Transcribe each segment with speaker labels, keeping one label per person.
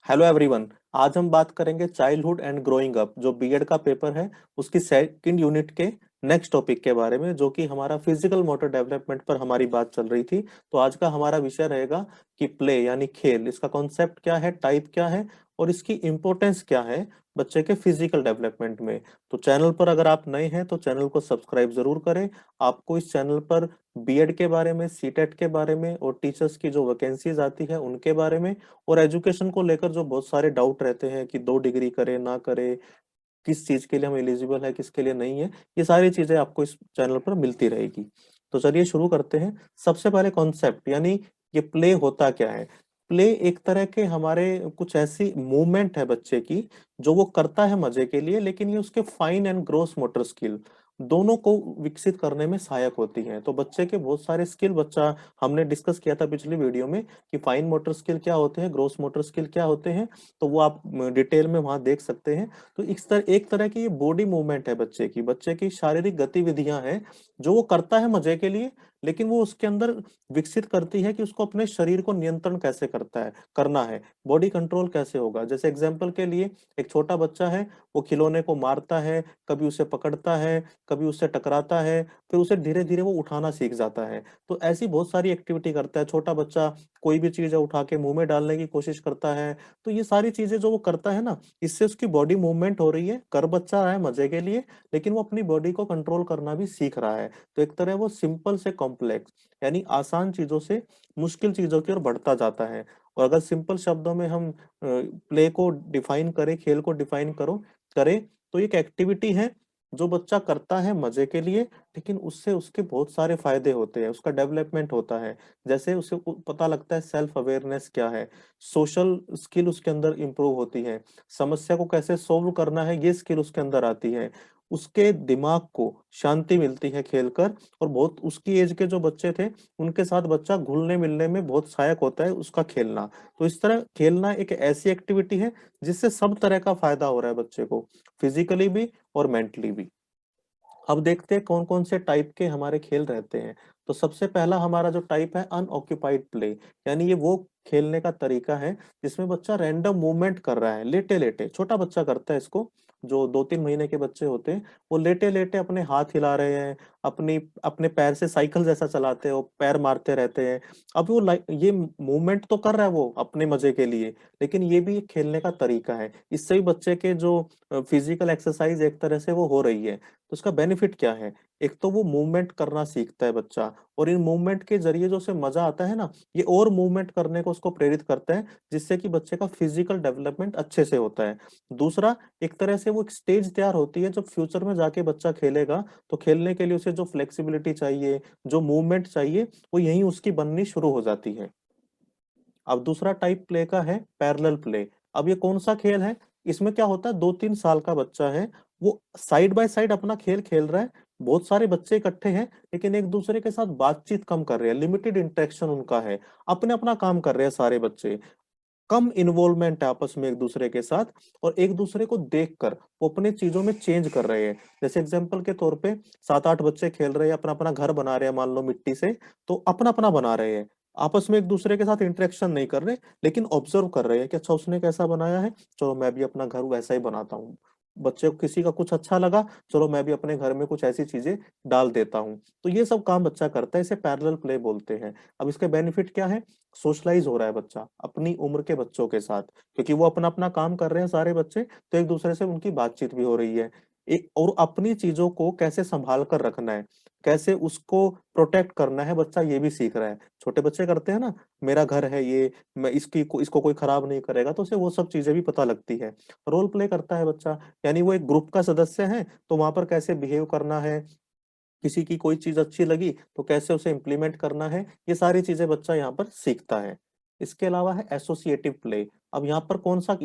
Speaker 1: Hello everyone. आज हम बात करेंगे चाइल्डहुड एंड ग्रोइंग अप, जो बीएड का पेपर है उसकी सेकंड यूनिट के नेक्स्ट टॉपिक के बारे में, जो कि हमारा फिजिकल मोटर डेवलपमेंट पर हमारी बात चल रही थी। तो आज का हमारा विषय रहेगा कि प्ले यानी खेल, इसका कॉन्सेप्ट क्या है, टाइप क्या है और इसकी इम्पोर्टेंस क्या है बच्चे के फिजिकल डेवलपमेंट में। तो चैनल पर अगर आप नए हैं तो चैनल को सब्सक्राइब जरूर करें। आपको इस चैनल पर बीएड के बारे में, सीटेट के बारे में और टीचर्स की जो वैकेंसीज आती है उनके बारे में और एजुकेशन को लेकर जो बहुत सारे डाउट रहते हैं कि 2 डिग्री करे ना करे, किस चीज के लिए हम एलिजिबल है, किसके लिए नहीं है, ये सारी चीजें आपको इस चैनल पर मिलती रहेगी। तो चलिए शुरू करते हैं। सबसे पहले कॉन्सेप्ट यानी ये प्ले होता क्या है। प्ले एक तरह के हमारे कुछ ऐसी मूवमेंट है बच्चे की जो वो करता है मजे के लिए, लेकिन ये उसके fine and gross motor skill दोनों को विकसित करने में सहायक होती है। तो बच्चे के बहुत सारे स्किल बच्चा, हमने डिस्कस किया था पिछली वीडियो में कि फाइन मोटर स्किल क्या होते हैं, ग्रोस मोटर स्किल क्या होते हैं, तो वो आप डिटेल में वहां देख सकते हैं। तो एक तरह की ये बॉडी मूवमेंट है बच्चे की शारीरिक गतिविधियां हैं जो वो करता है मजे के लिए, लेकिन वो उसके अंदर विकसित करती है कि उसको अपने शरीर को नियंत्रण कैसे करना है, बॉडी कंट्रोल कैसे होगा। जैसे एग्जाम्पल के लिए एक छोटा बच्चा है, वो खिलौने को मारता है, कभी उसे पकड़ता है, कभी उससे टकराता है, फिर उसे धीरे धीरे वो उठाना सीख जाता है। तो ऐसी बहुत सारी एक्टिविटी करता है छोटा बच्चा। कोई भी चीज उठा के मुंह में डालने की कोशिश करता है। तो ये सारी चीजें जो वो करता है ना, इससे उसकी बॉडी मूवमेंट हो रही है, कर बच्चा रहा है मजे के लिए, लेकिन वो अपनी बॉडी को कंट्रोल करना भी सीख रहा है। तो एक तरह वो सिंपल से कॉम्प्लेक्स यानी आसान चीजों से मुश्किल चीजों की ओर बढ़ता जाता है। और अगर सिंपल शब्दों में हम प्ले को डिफाइन करें, खेल को डिफाइन करो करें, तो ये एक एक्टिविटी है जो बच्चा करता है मजे के लिए, लेकिन उससे उसके बहुत सारे फायदे होते हैं, उसका डेवलपमेंट होता है। जैसे उसे पता लगता है सेल्फ अवेयरनेस क्या है, सोशल स्किल उसके अंदर इंप्रूव होती है, समस्या को कैसे सोल्व करना है ये स्किल उसके अंदर आती है, उसके दिमाग को शांति मिलती है खेलकर। और बहुत उसकी एज के जो बच्चे थे उनके साथ बच्चा घुलने मिलने में बहुत सहायक होता है उसका खेलना। तो इस तरह खेलना एक ऐसी एक्टिविटी है जिससे सब तरह का फायदा हो रहा है बच्चे को, फिजिकली भी और मेंटली भी। अब देखते हैं कौन कौन से टाइप के हमारे खेल रहते हैं। तो सबसे पहला हमारा जो टाइप है अनऑक्यूपाइड प्ले, यानी ये वो खेलने का तरीका है जिसमें बच्चा रैंडम मूवमेंट कर रहा है लेटे लेटे। छोटा बच्चा करता है इसको, जो 2-3 महीने के बच्चे होते हैं वो लेटे लेटे अपने हाथ हिला रहे हैं, अपनी अपने पैर से साइकिल जैसा चलाते हैं, वो पैर मारते रहते हैं। अब वो ये मूवमेंट तो कर रहा है वो अपने मजे के लिए, लेकिन ये भी एक खेलने का तरीका है। इससे भी बच्चे के जो फिजिकल एक्सरसाइज एक तरह से वो हो रही है। तो उसका बेनिफिट क्या है, एक तो वो मूवमेंट करना सीखता है बच्चा, और इन मूवमेंट के जरिए जो उसे मजा आता है ना, ये और मूवमेंट करने को उसको प्रेरित करता है, जिससे कि बच्चे का फिजिकल डेवलपमेंट अच्छे से होता है। दूसरा, एक तरह से वो एक स्टेज तैयार होती है जब फ्यूचर में जाके बच्चा खेलेगा, तो खेलने के लिए उसे जो फ्लेक्सिबिलिटी चाहिए, जो मूवमेंट चाहिए, वो यहीं उसकी बननी शुरू हो जाती है। अब दूसरा टाइप प्ले का है पैरेलल प्ले। अब ये कौन सा खेल है, इसमें क्या होता है, 2-3 साल का बच्चा है, वो साइड बाय साइड अपना खेल खेल रहा है। बहुत सारे बच्चे इकट्ठे हैं, लेकिन एक दूसरे के साथ बातचीत कम कर रहे हैं, लिमिटेड इंटरेक्शन उनका है, अपने अपना काम कर रहे हैं सारे बच्चे, कम इन्वॉल्वमेंट है आपस में एक दूसरे के साथ, और एक दूसरे को देखकर वो अपने चीजों में चेंज कर रहे हैं। जैसे एग्जांपल के तौर पे 7-8 बच्चे खेल रहे हैं, अपना अपना घर बना रहे हैं मान लो मिट्टी से, तो अपना अपना बना रहे हैं, आपस में एक दूसरे के साथ इंटरेक्शन नहीं कर रहे, लेकिन ऑब्जर्व कर रहे हैं कि अच्छा उसने कैसा बनाया है, चलो मैं भी अपना घर वैसा ही बनाता हूँ। बच्चे को किसी का कुछ अच्छा लगा, चलो मैं भी अपने घर में कुछ ऐसी चीजें डाल देता हूँ। तो ये सब काम बच्चा करता है, इसे पैरेलल प्ले बोलते हैं। अब इसके बेनिफिट क्या है, सोशलाइज हो रहा है बच्चा अपनी उम्र के बच्चों के साथ, क्योंकि वो अपना अपना काम कर रहे हैं सारे बच्चे, तो एक दूसरे से उनकी बातचीत भी हो रही है। एक और अपनी चीजों को कैसे संभाल कर रखना है, कैसे उसको प्रोटेक्ट करना है, बच्चा ये भी सीख रहा है। छोटे बच्चे करते हैं ना, मेरा घर है ये, मैं इसको कोई खराब नहीं करेगा, तो उसे वो सब चीजें भी पता लगती है। रोल प्ले करता है बच्चा, यानी वो एक ग्रुप का सदस्य है, तो वहां पर कैसे बिहेव करना है, किसी की कोई चीज अच्छी लगी तो कैसे उसे इम्प्लीमेंट करना है, ये सारी चीजें बच्चा यहाँ पर सीखता है। इसके अलावा है एसोसिएटिव प्ले। अब यहाँ पर कौन सा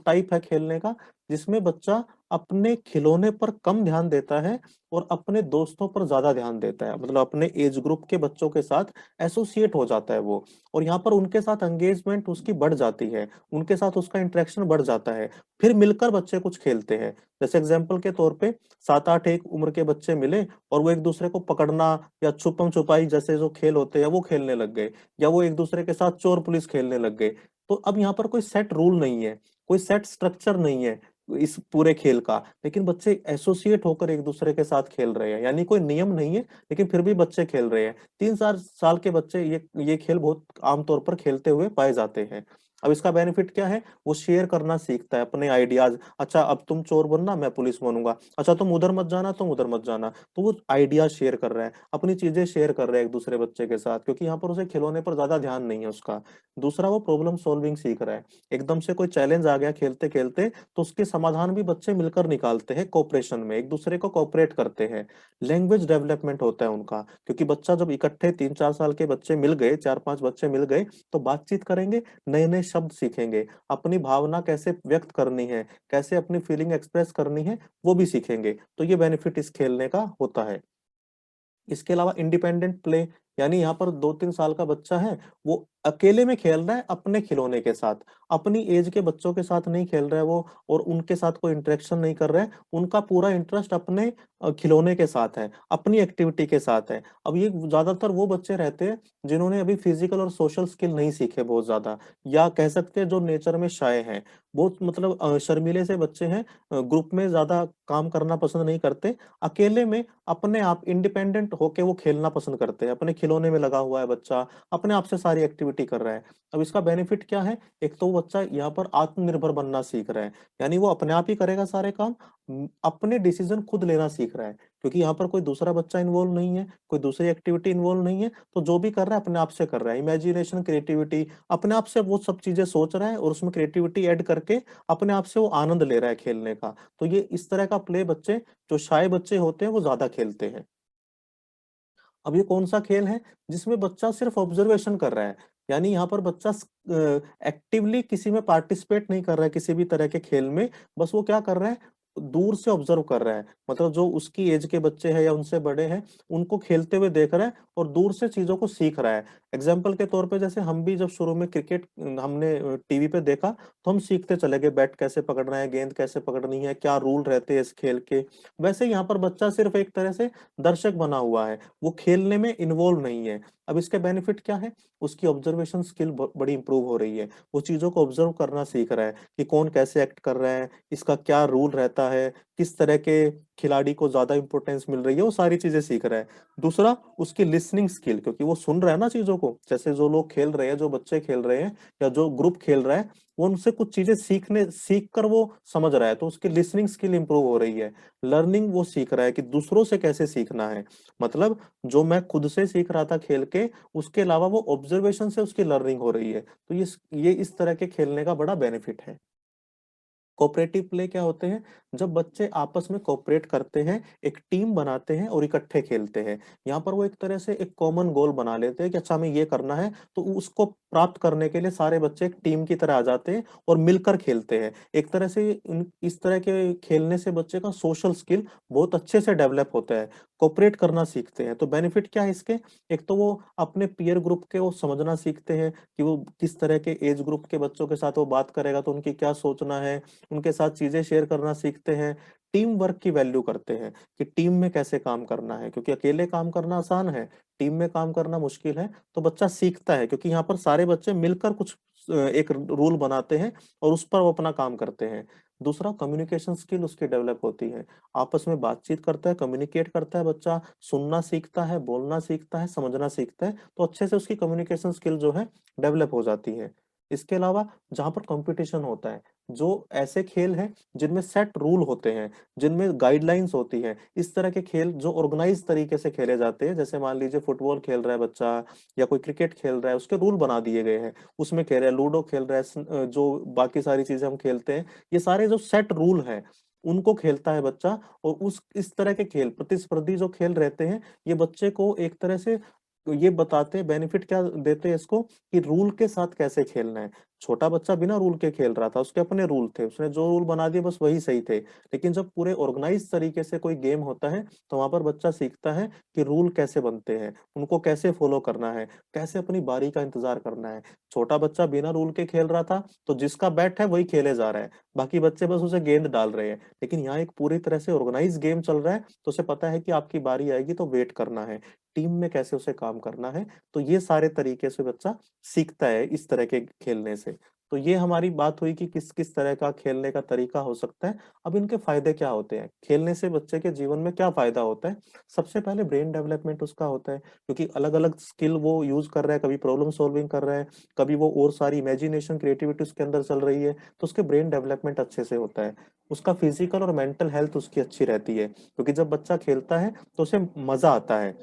Speaker 1: टाइप है खेलने का, जिसमें बच्चा अपने खिलौने पर कम ध्यान देता है और अपने दोस्तों पर ज्यादा ध्यान देता है, मतलब अपने एज ग्रुप के बच्चों के साथ एसोसिएट हो जाता है वो, और यहाँ पर उनके साथ एंगेजमेंट उसकी बढ़ जाती है, उनके साथ उसका इंटरेक्शन बढ़ जाता है, फिर मिलकर बच्चे कुछ खेलते हैं। जैसे एग्जाम्पल के तौर पे 7-8 एक उम्र के बच्चे मिले और वो एक दूसरे को पकड़ना या छुपम छुपाई जैसे जो खेल होते हैं वो खेलने लग गए, या वो एक दूसरे के साथ चोर पुलिस खेलने लग गए। तो अब यहाँ पर कोई सेट रूल नहीं है, कोई सेट स्ट्रक्चर नहीं है इस पूरे खेल का, लेकिन बच्चे एसोसिएट होकर एक दूसरे के साथ खेल रहे हैं, यानी कोई नियम नहीं है लेकिन फिर भी बच्चे खेल रहे हैं। 3-4 साल के बच्चे ये खेल बहुत आमतौर पर खेलते हुए पाए जाते हैं। अब इसका बेनिफिट क्या है, वो शेयर करना सीखता है अपने आइडियाज। अच्छा अब तुम चोर बनना, मैं पुलिस बनूंगा, अच्छा तुम उधर मत जाना, तुम उधर मत जाना। तो वो आइडिया शेयर कर रहा है, अपनी चीजें शेयर कर रहा है एक दूसरे बच्चे के साथ, क्योंकि यहाँ पर उसे खिलौने पर ज्यादा ध्यान नहीं है उसका। दूसरा, वो प्रॉब्लम सॉल्विंग सीख रहा है। एकदम से कोई चैलेंज आ गया खेलते खेलते, तो उसके समाधान भी बच्चे मिलकर निकालते हैं, कोऑपरेशन में एक दूसरे को कोऑपरेट करते हैं। लैंग्वेज डेवलपमेंट होता है उनका, क्योंकि बच्चा जब इकट्ठे 3-4 साल के बच्चे मिल गए, 4-5 बच्चे मिल गए, तो बातचीत करेंगे, नए नए शब्द सीखेंगे, अपनी भावना कैसे व्यक्त करनी है, कैसे अपनी फीलिंग एक्सप्रेस करनी है, वो भी सीखेंगे। तो ये बेनिफिट इस खेलने का होता है। इसके अलावा इंडिपेंडेंट प्ले, यानी यहाँ पर 2-3 साल का बच्चा है, वो अकेले में खेल रहा है अपने खिलौने के साथ, अपनी एज के बच्चों के साथ नहीं खेल रहा है वो, और उनके साथ कोई इंटरेक्शन नहीं कर रहा है। उनका पूरा इंटरेस्ट अपने खिलौने के साथ है, अपनी एक्टिविटी के साथ है। अब ये ज्यादातर वो बच्चे रहते हैं जिन्होंने अभी फिजिकल और सोशल स्किल नहीं सीखे बहुत ज्यादा, या कह सकते हैं जो नेचर में शाय हैं, बहुत मतलब शर्मीले से बच्चे हैं, ग्रुप में ज्यादा काम करना पसंद नहीं करते, अकेले में अपने आप इंडिपेंडेंट होके वो खेलना पसंद करते हैं, अपने खिलौने में लगा हुआ है बच्चा, अपने आप से सारी एक्टिविटी कर रहा है। अब इसका बेनिफिट क्या है, एक तो वो बच्चा यहाँ पर आत्मनिर्भर बनना सीख रहा है, यानी वो अपने आप ही करेगा सारे काम, अपने डिसीजन खुद लेना सीख रहा है, क्योंकि यहाँ पर कोई दूसरा बच्चा इन्वॉल्व नहीं है, कोई दूसरी एक्टिविटी इन्वॉल्व नहीं है, तो जो भी कर रहा है अपने आप से कर रहा है। इमेजिनेशन, क्रिएटिविटी, अपने आप से वो सब चीजें सोच रहा है और उसमें क्रिएटिविटी ऐड करके अपने आप से वो आनंद ले रहा है खेलने का। तो ये इस तरह का प्ले बच्चे, जो शाय बच्चे होते हैं, वो ज्यादा खेलते हैं। अब ये कौन सा खेल है जिसमें बच्चा सिर्फ ऑब्जर्वेशन कर रहा है, यानी यहाँ पर बच्चा एक्टिवली किसी में पार्टिसिपेट नहीं कर रहा है किसी भी तरह के खेल में, बस वो क्या कर रहा है, दूर से ऑब्जर्व कर रहा है, मतलब जो उसकी एज के बच्चे हैं या उनसे बड़े हैं, उनको खेलते हुए देख रहा है और दूर से चीजों को सीख रहा है। एग्जाम्पल के तौर पे, जैसे हम भी जब शुरू में क्रिकेट हमने टीवी पे देखा, तो हम सीखते चले गए, बैट कैसे पकड़ना है, गेंद कैसे पकड़नी है, क्या रूल रहते हैं इस खेल के। वैसे यहाँ पर बच्चा सिर्फ एक तरह से दर्शक बना हुआ है, वो खेलने में इन्वॉल्व नहीं है। अब इसके बेनिफिट क्या है, उसकी ऑब्जर्वेशन स्किल बड़ी इंप्रूव हो रही है, वो चीजों को ऑब्जर्व करना सीख रहा है कि कौन कैसे एक्ट कर रहा है, इसका क्या रूल रहता है, किस तरह के खिलाड़ी को ज्यादा इंपॉर्टेंस मिल रही है, वो सारी चीजें सीख रहा है। दूसरा, उसकी लिसनिंग स्किल, क्योंकि वो सुन रहा है ना चीजों को, जैसे जो लोग खेल रहे हैं, जो बच्चे खेल रहे हैं या जो ग्रुप खेल रहा है, वो उनसे कुछ चीजें सीख कर वो समझ रहा है, तो उसकी लिसनिंग स्किल इंप्रूव हो रही है। लर्निंग, वो सीख रहा है कि दूसरों से कैसे सीखना है, मतलब जो मैं खुद से सीख रहा था खेल के, उसके अलावा वो ऑब्जर्वेशन से उसकी लर्निंग हो रही है। तो ये इस तरह के खेलने का बड़ा बेनिफिट है। कोऑपरेटिव प्ले क्या होते हैं, जब बच्चे आपस में कोऑपरेट करते हैं, एक टीम बनाते हैं और इकट्ठे खेलते हैं। यहाँ पर वो एक तरह से एक कॉमन गोल बना लेते हैं कि अच्छा हमें ये करना है, तो उसको प्राप्त करने के लिए सारे बच्चे एक टीम की तरह आ जाते हैं और मिलकर खेलते हैं। एक तरह से इस तरह के खेलने से बच्चे का सोशल स्किल बहुत अच्छे से डेवलप होता है, कोऑपरेट करना सीखते हैं। तो बेनिफिट क्या है इसके, एक तो वो अपने पीयर ग्रुप के वो समझना सीखते हैं कि वो किस तरह के एज ग्रुप के बच्चों के साथ वो बात करेगा तो उनकी क्या सोचना है, उनके साथ चीजें शेयर करना सीखते हैं। टीम वर्क की वैल्यू करते हैं कि टीम में कैसे काम करना है, क्योंकि अकेले काम करना आसान है, टीम में काम करना मुश्किल है। तो बच्चा सीखता है, क्योंकि यहाँ पर सारे बच्चे मिलकर कुछ एक रूल बनाते हैं और उस पर वो अपना काम करते हैं। दूसरा, कम्युनिकेशन स्किल उसकी डेवलप होती है, आपस में बातचीत करता है, कम्युनिकेट करता है बच्चा, सुनना सीखता है, बोलना सीखता है, समझना सीखता है, तो अच्छे से उसकी कम्युनिकेशन स्किल जो है डेवलप हो जाती है। इसके अलावा जहां पर कंपटीशन होता है, जो ऐसे खेल हैं जिनमें सेट रूल होते हैं, जिनमें गाइडलाइंस होती हैं, इस तरह के खेल जो ऑर्गेनाइज तरीके से खेले जाते हैं, जैसे मान लीजिए फुटबॉल खेल रहा है बच्चा या कोई क्रिकेट खेल रहा है, उसके रूल बना दिए गए हैं, उसमें खेल रहा है, लूडो खेल रहा है, जो बाकी सारी चीजें हम खेलते हैं, ये सारे जो सेट रूल हैं उनको खेलता है बच्चा। और उस इस तरह के खेल, प्रतिस्पर्धी जो खेल रहते हैं, ये बच्चे को एक तरह से ये बताते हैं, बेनिफिट क्या देते हैं इसको, कि रूल के साथ कैसे खेलना है। छोटा बच्चा बिना रूल के खेल रहा था, उसके अपने रूल थे, उसने जो रूल बना दिए बस वही सही थे। लेकिन जब पूरे ऑर्गेनाइज तरीके से कोई गेम होता है, तो वहां पर बच्चा सीखता है कि रूल कैसे बनते हैं, उनको कैसे फॉलो करना है, कैसे अपनी बारी का इंतजार करना है। छोटा बच्चा बिना रूल के खेल रहा था, तो जिसका बैट है वही खेले जा रहा है, बाकी बच्चे बस उसे गेंद डाल रहे हैं। लेकिन यहाँ एक पूरी तरह से ऑर्गेनाइज गेम चल रहा है, तो उसे पता है कि आपकी बारी आएगी तो वेट करना है, टीम में कैसे उसे काम करना है। तो ये सारे तरीके से बच्चा सीखता है इस तरह के खेलने से। तो ये हमारी बात हुई कि किस किस तरह का खेलने का तरीका हो सकता है। अब इनके फायदे क्या होते हैं, खेलने से बच्चे के जीवन में क्या फायदा होता है। सबसे पहले ब्रेन डेवलपमेंट उसका होता है, क्योंकि अलग अलग स्किल वो यूज कर रहा है, कभी प्रॉब्लम सॉल्विंग कर रहा है, कभी वो और सारी इमेजिनेशन क्रिएटिविटी उसके अंदर चल रही है, तो उसके ब्रेन डेवलपमेंट अच्छे से होता है। उसका फिजिकल और मेंटल हेल्थ उसकी अच्छी रहती है, क्योंकि जब बच्चा खेलता है तो उसे मजा आता है,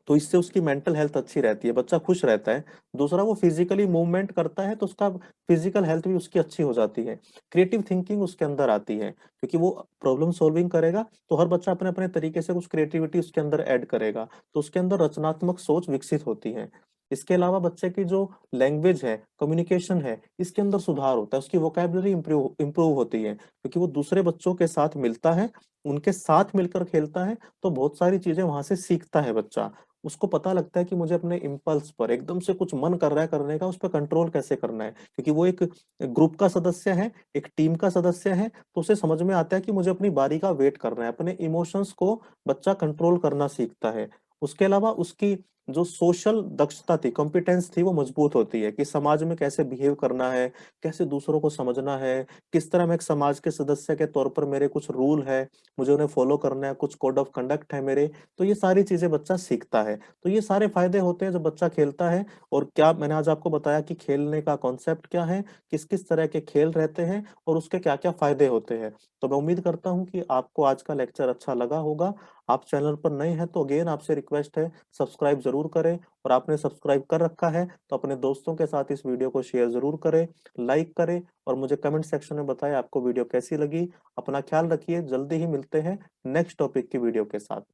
Speaker 1: तो इससे उसकी मेंटल हेल्थ अच्छी रहती है, बच्चा खुश रहता है। दूसरा, वो फिजिकली मूवमेंट करता है तो उसका फिजिकल हेल्थ भी उसकी अच्छी हो जाती है। क्रिएटिव थिंकिंग उसके अंदर आती है, क्योंकि वो प्रॉब्लम सॉल्विंग करेगा तो हर बच्चा अपने अपने तरीके से कुछ क्रिएटिविटी उसके अंदर ऐड करेगा, तो उसके अंदर रचनात्मक सोच विकसित होती है। इसके अलावा बच्चे की जो लैंग्वेज है, कम्युनिकेशन है, इसके अंदर सुधार होता है, उसकी वोकैबुलरी इंप्रूव इंप्रूव होती है, क्योंकि वो दूसरे बच्चों के साथ मिलता है, उनके साथ मिलकर खेलता है, तो बहुत सारी चीजें वहां से सीखता है बच्चा। उसको पता लगता है कि मुझे अपने इम्पल्स पर एकदम से कुछ मन कर रहा है करने का, उस पर कंट्रोल कैसे करना है, क्योंकि वो एक ग्रुप का सदस्य है, एक टीम का सदस्य है, तो उसे समझ में आता है कि मुझे अपनी बारी का वेट करना है। अपने इमोशंस को बच्चा कंट्रोल करना सीखता है। उसके अलावा उसकी जो सोशल दक्षता थी, कॉम्पिटेंस थी, वो मजबूत होती है कि समाज में कैसे बिहेव करना है, कैसे दूसरों को समझना है, किस तरह मैं एक समाज के सदस्य के तौर पर मेरे कुछ रूल है, मुझे उन्हें फॉलो करना है, कुछ कोड ऑफ कंडक्ट है मेरे, तो ये सारी चीजें बच्चा सीखता है। तो ये सारे फायदे होते हैं जब बच्चा खेलता है। और क्या मैंने आज आपको बताया कि खेलने का कॉन्सेप्ट क्या है, किस किस तरह के खेल रहते हैं और उसके क्या क्या फायदे होते हैं। तो मैं उम्मीद करता हूँ कि आपको आज का लेक्चर अच्छा लगा होगा। आप चैनल पर नए हैं तो अगेन आपसे रिक्वेस्ट है, सब्सक्राइब जरूर करें, और आपने सब्सक्राइब कर रखा है तो अपने दोस्तों के साथ इस वीडियो को शेयर जरूर करें, लाइक करें, और मुझे कमेंट सेक्शन में बताएं आपको वीडियो कैसी लगी। अपना ख्याल रखिए, जल्दी ही मिलते हैं नेक्स्ट टॉपिक की वीडियो के साथ।